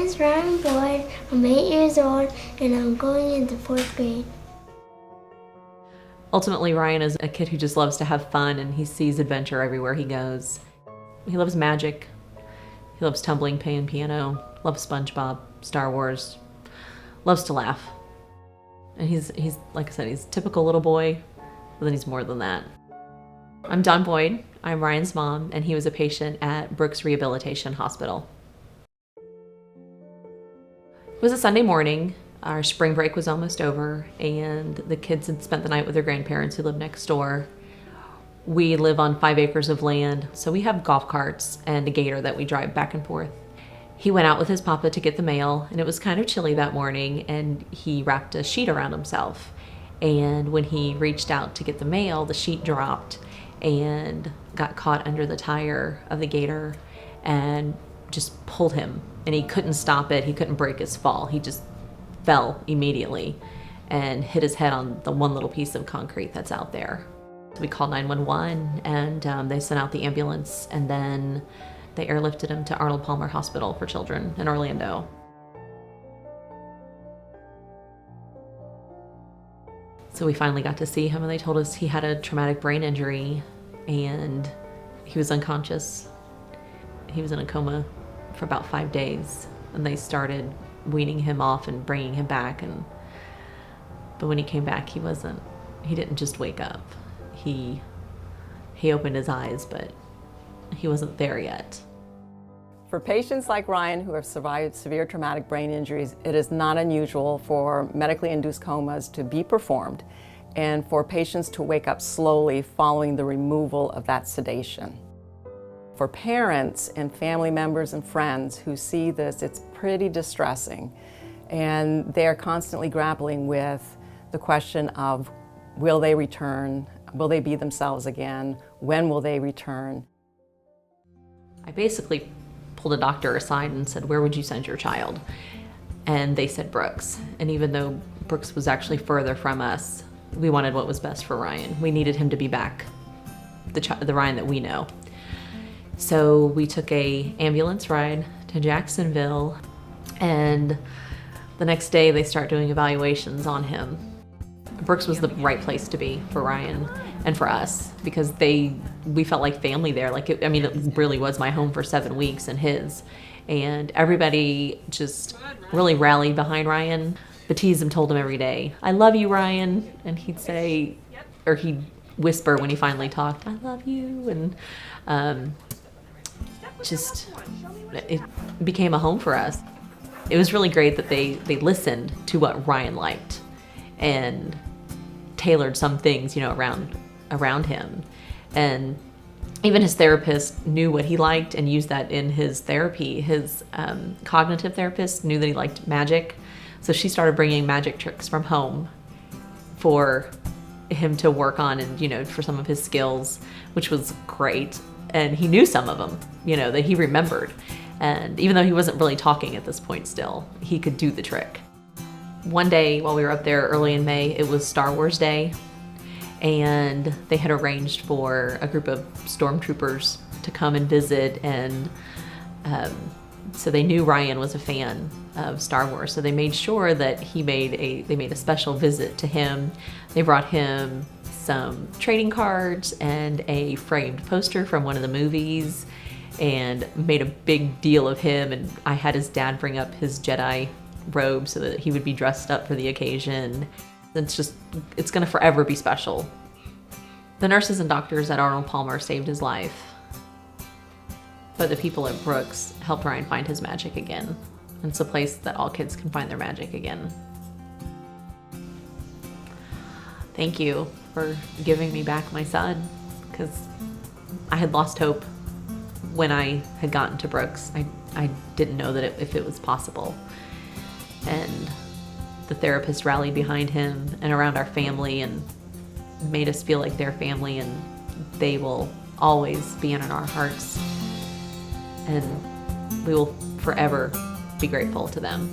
is Ryan Boyd. I'm 8 years old and I'm going into 4th grade. Ultimately, Ryan is a kid who just loves to have fun and he sees adventure everywhere he goes. He loves magic. He loves tumbling, playing piano, loves SpongeBob, Star Wars, loves to laugh. And he's like I said, he's a typical little boy, but then he's more than that. I'm Dawn Boyd. I'm Ryan's mom, and he was a patient at Brooks Rehabilitation Hospital. It was a Sunday morning. Our spring break was almost over, and the kids had spent the night with their grandparents who live next door. We live on 5 acres of land, so we have golf carts and a gator that we drive back and forth. He went out with his papa to get the mail, and it was kind of chilly that morning, and he wrapped a sheet around himself. And when he reached out to get the mail, the sheet dropped and got caught under the tire of the gator and just pulled him. And he couldn't stop it. He couldn't break his fall. He just fell immediately and hit his head on the one little piece of concrete that's out there. So we called 911 and they sent out the ambulance, and then they airlifted him to Arnold Palmer Hospital for Children in Orlando. So we finally got to see him, and they told us he had a traumatic brain injury and he was unconscious. He was in a coma for about 5 days, and they started weaning him off and bringing him back. But when he came back, he didn't just wake up. He opened his eyes, but he wasn't there yet. For patients like Ryan who have survived severe traumatic brain injuries, it is not unusual for medically induced comas to be performed and for patients to wake up slowly following the removal of that sedation. For parents and family members and friends who see this, it's pretty distressing, and they're constantly grappling with the question of, will they return? Will they be themselves again? When will they return? I basically pulled a doctor aside and said, where would you send your child? And they said Brooks. And even though Brooks was actually further from us, we wanted what was best for Ryan. We needed him to be back, the Ryan that we know. So we took an ambulance ride to Jacksonville, and the next day they start doing evaluations on him. Brooks was the right place to be for Ryan and for us, because we felt like family there. It really was my home for 7 weeks and his. And everybody just really rallied behind Ryan. Baptiste told him every day, "I love you, Ryan." And he'd say, or he'd whisper when he finally talked, "I love you." And it became a home for us. It was really great that they listened to what Ryan liked and tailored some things, around him. And even his therapist knew what he liked and used that in his therapy. His cognitive therapist knew that he liked magic, so she started bringing magic tricks from home for him to work on and, for some of his skills, which was great. And he knew some of them, that he remembered. And even though he wasn't really talking at this point still, he could do the trick. One day while we were up there early in May, it was Star Wars Day, and they had arranged for a group of stormtroopers to come and visit, and so they knew Ryan was a fan of Star Wars, so they made sure that they made a special visit to him. They brought him some trading cards and a framed poster from one of the movies, and made a big deal of him. And I had his dad bring up his Jedi robe so that he would be dressed up for the occasion. It's gonna forever be special. The nurses and doctors at Arnold Palmer saved his life, but the people at Brooks helped Ryan find his magic again. And it's a place that all kids can find their magic again. Thank you for giving me back my son, because I had lost hope when I had gotten to Brooks. I didn't know that if it was possible. And the therapist rallied behind him and around our family and made us feel like their family, and they will always be in our hearts, and we will forever be grateful to them.